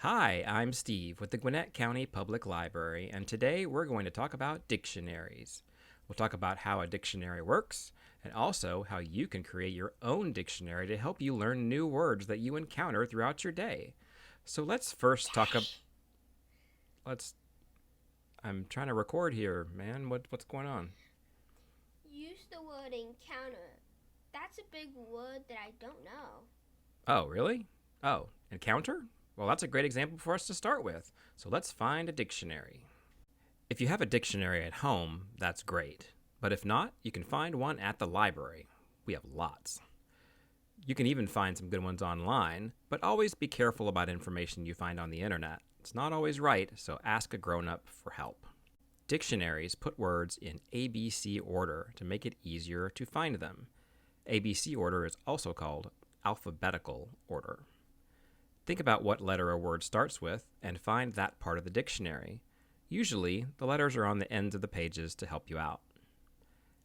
Hi, I'm Steve with the Gwinnett County Public Library, and today we're going to talk about dictionaries. We'll talk about how a dictionary works, and also how you can create your own dictionary to help you learn new words that you encounter throughout your day. So let's first talk about. Let's. I'm trying to record here, man. What's going on? Use the word encounter. That's a big word that I don't know. Oh, really? Oh, encounter? Well, that's a great example for us to start with. So let's find a dictionary. If you have a dictionary at home, that's great. But if not, you can find one at the library. We have lots. You can even find some good ones online, but always be careful about information you find on the internet. It's not always right, so ask a grown up for help. Dictionaries put words in ABC order to make it easier to find them. ABC order is also called alphabetical order. Think about what letter a word starts with and find that part of the dictionary. Usually, the letters are on the ends of the pages to help you out.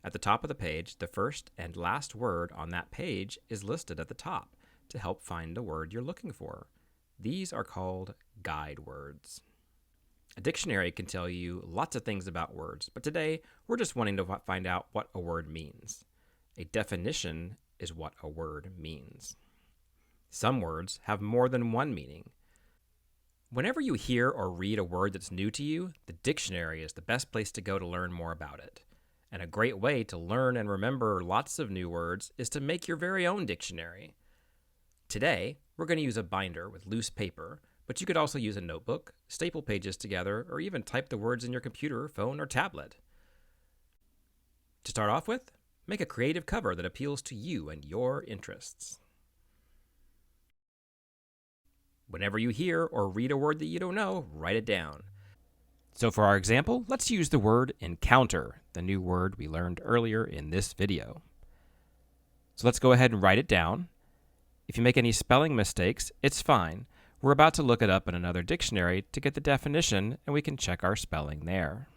At the top of the page, the first and last word on that page is listed at the top to help find the word you're looking for. These are called guide words. A dictionary can tell you lots of things about words, but today we're just wanting to find out what a word means. A definition is what a word means. Some words have more than one meaning. Whenever you hear or read a word that's new to you, the dictionary is the best place to go to learn more about it. And a great way to learn and remember lots of new words is to make your very own dictionary. Today, we're going to use a binder with loose paper, but you could also use a notebook, staple pages together, or even type the words in your computer, phone, or tablet. To start off with, make a creative cover that appeals to you and your interests. Whenever you hear or read a word that you don't know, write it down. So for our example, let's use the word encounter, the new word we learned earlier in this video. So let's go ahead and write it down. If you make any spelling mistakes, it's fine. We're about to look it up in another dictionary to get the definition, and we can check our spelling there.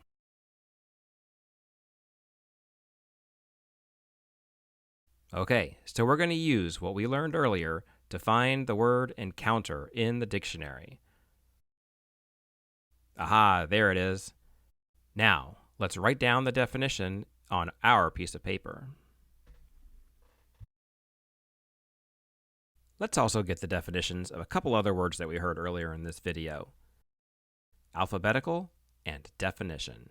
Okay, so we're going to use what we learned earlier to find the word encounter in the dictionary. Aha, there it is. Now, let's write down the definition on our piece of paper. Let's also get the definitions of a couple other words that we heard earlier in this video: alphabetical and definition.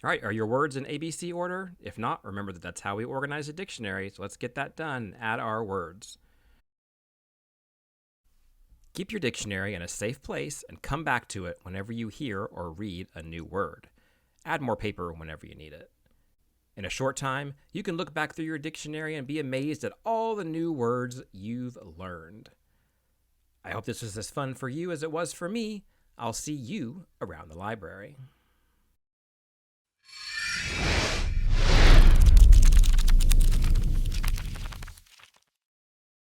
All right, are your words in ABC order? If not, remember that that's how we organize a dictionary, so let's get that done. Add our words. Keep your dictionary in a safe place and come back to it whenever you hear or read a new word. Add more paper whenever you need it. In a short time, you can look back through your dictionary and be amazed at all the new words you've learned. I hope this was as fun for you as it was for me. I'll see you around the library.